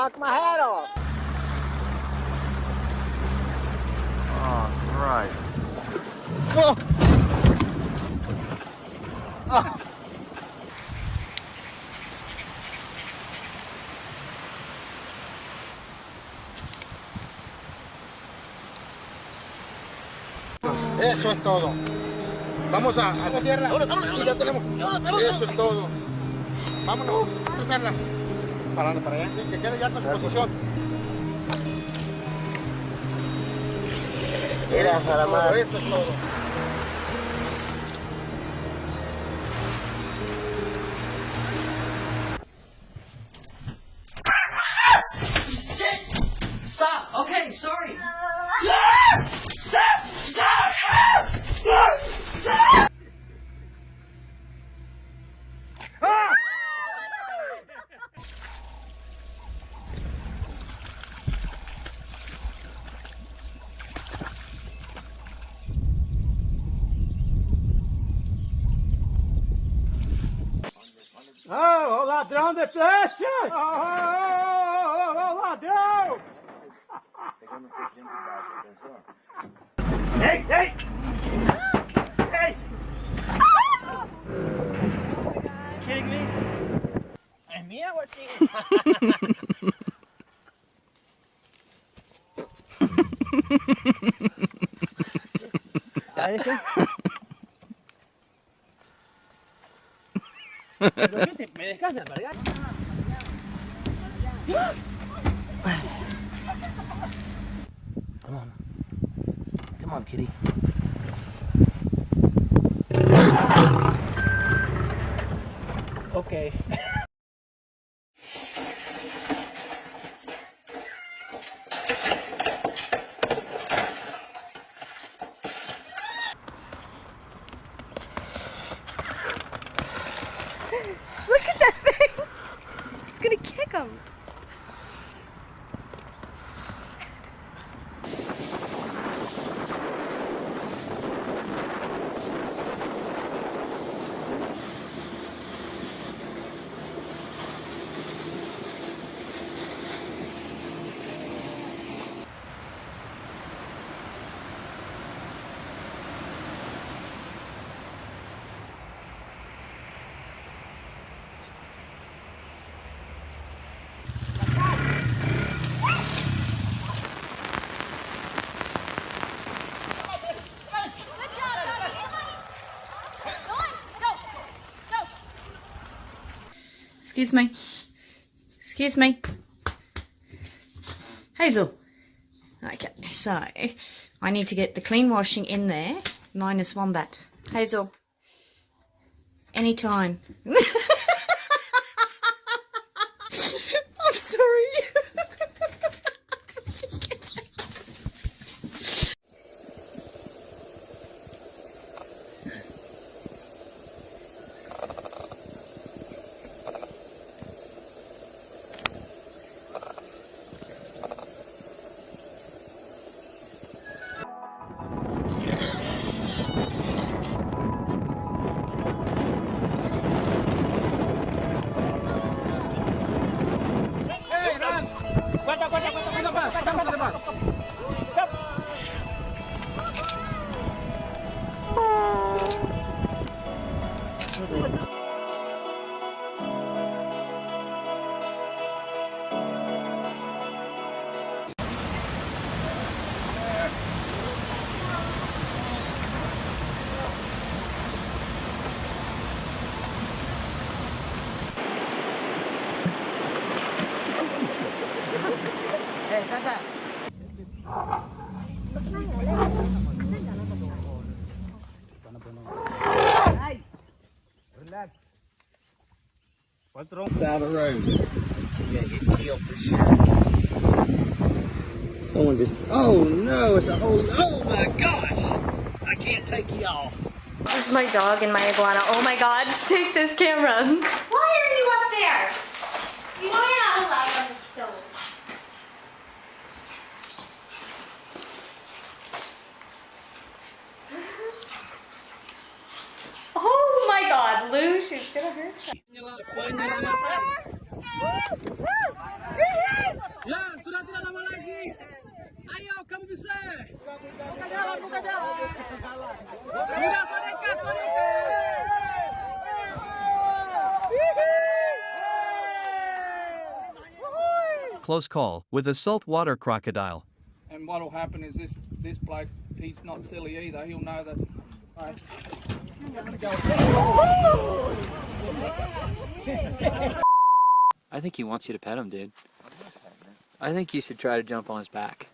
Knock my hat off. Oh, Christ. Whoa. Oh. Eso es todo. Vamos a tierra. Y ya tenemos. Eso es todo. Vámonos. Vamos a cruzarla. Para allá. Sí, que quede ya con su posición. Mira, para más. Esto es todo. Stop! Okay, sorry. Oh, ladrão de flecha! Oh, ladrão! Ei, ei! Ei! Kidding me? É minha ou é ¿Pero qué te, me descansan, verdad? Come on. Come on, kitty. Okay. Look at that thing! It's gonna kick him. Excuse me. Excuse me. Hazel. Okay, so I need to get the clean washing in there, minus wombat. Hazel. Anytime. I'm sorry. What's wrong? Side of the road. Yeah, get killed for sure. Someone just. Oh no! It's a whole. Oh my gosh! I can't take y'all. This is my dog and my iguana. Oh my god, take this camera. Why are you up there? You know you're not allowed on the stove. Oh my god, Lou, she's gonna hurt you. Ya, sudah tidak lama lagi. Ayo, kamu bisa. Buka jalan, buka jalan. Sudah, sodekat, sodekat. Close call with a saltwater crocodile. And what'll happen is this bloke, he's not silly either. He'll know that. I think he wants you to pet him, dude. I think you should try to jump on his back.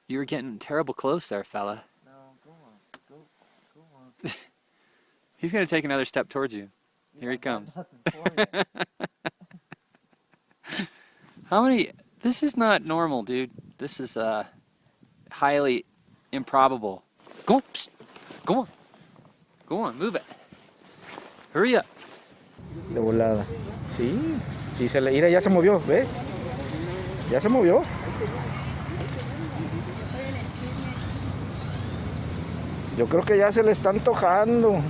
You were getting terrible close there, fella. No, go on. Go on. He's gonna take another step towards you. Here he comes. How many? This is not normal, dude. This is highly improbable. Go on, psst. Go on. Go on, move it. Hurry up. De volada. Sí, sí se le... Mira, ya se movió, ¿ve? Ya se movió. Yo creo que ya se le está antojando.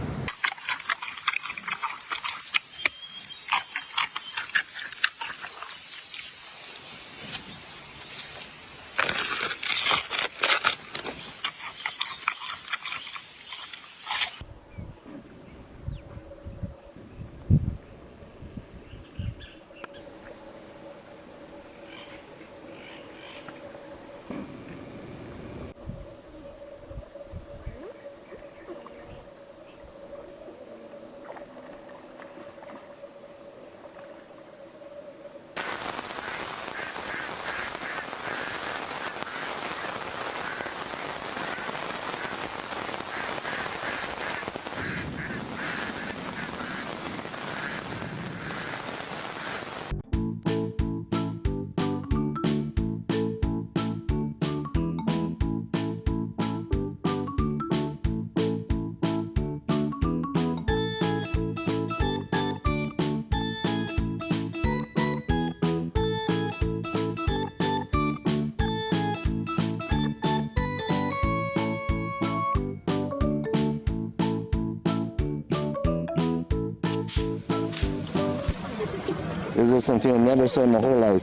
This is something I never saw in my whole life.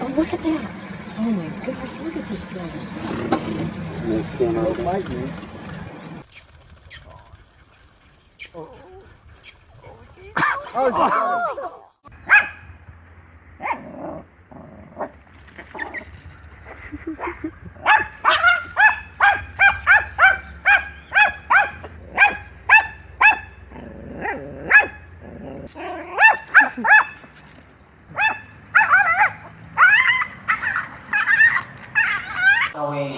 Oh, look at that. Oh my gosh, look at this thing. It cannot bite me. Away.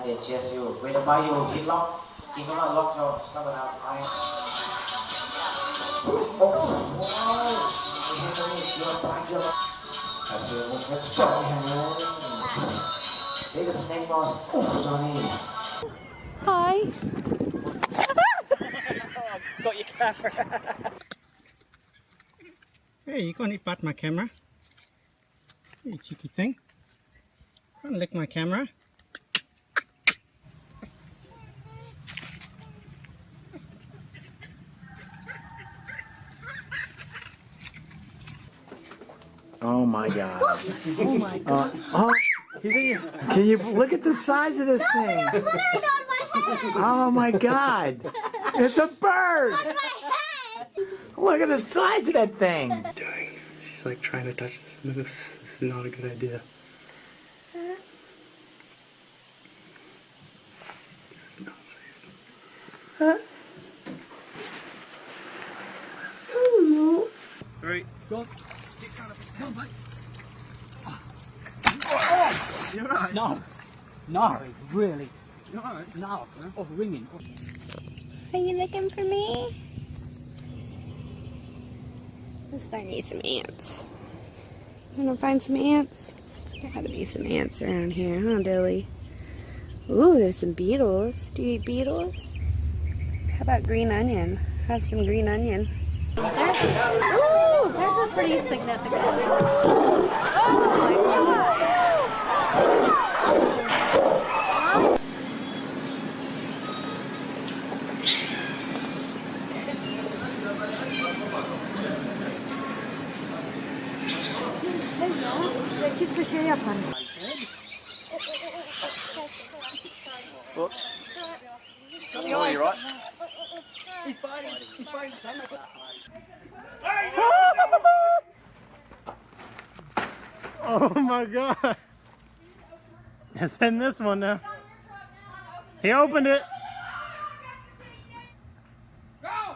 Để chia sẻ với bao nhiêu hit lock, chỉ có là lock cho các bạn ai. Hi. Got your camera. Hey, you gonna eat my camera? You cheeky thing. Gonna lick my camera. Oh my God. Oh my God. Can you look at the size of this thing? That's literally on my head. Oh my God. It's a bird. On my head. Look at the size of that thing. She's like trying to touch this moose. This is not a good idea. This is not safe. Huh? Right. Go on. Come on, buddy. Oh, you're right. No. No, really. You're right. No. Oh, ringing. Are you looking for me? Let's find you some ants. Wanna find some ants? There's gotta be some ants around here, huh, Dilly? Ooh, there's some beetles. Do you eat beetles? How about green onion? Have some green onion. Ooh, there's a pretty significant. Oh my God. Gerekirse şey yaparız. Oh, you're right. Oh my God. It's in this one now. He opened it. Go!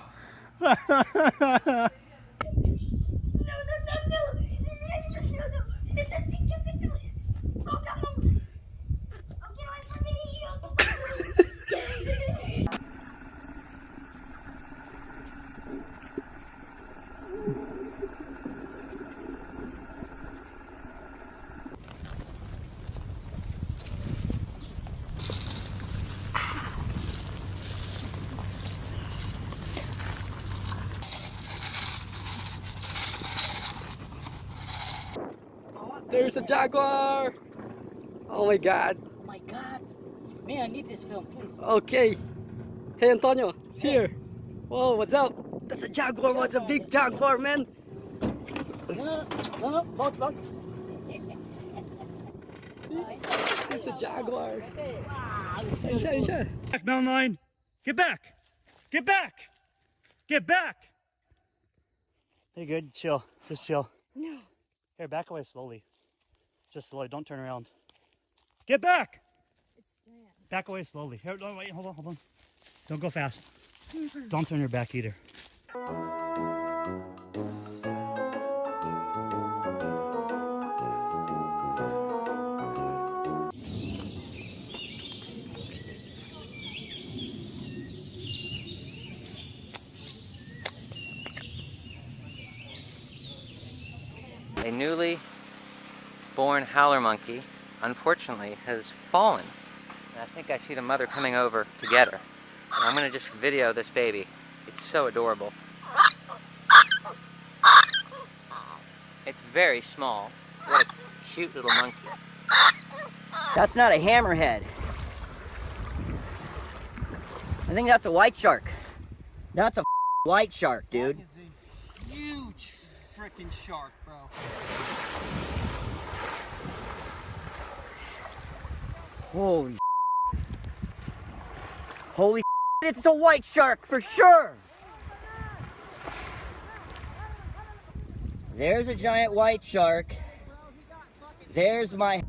There's a jaguar! Oh my god. Oh my god. Man, I need this film, please. Okay. Hey Antonio, it's here. Whoa, what's up? That's a jaguar. What's a big jaguar, man? No, both. It's a jaguar. Back, mountain lion. Get back. Get back. Get back. Hey, good. Chill. Just chill. No. Here, back away slowly. Just slowly. Don't turn around. Get back. Back away slowly. Here, no, wait. Hold on. Don't go fast. Don't turn your back either. A newly born howler monkey, unfortunately, has fallen. And I think I see the mother coming over to get her. And I'm gonna just video this baby. It's so adorable. It's very small. What a cute little monkey. That's not a hammerhead. I think that's a white shark. That's a white shark, dude. Huge freaking shark, bro. Holy it's a white shark for sure. There's a giant white shark. There's my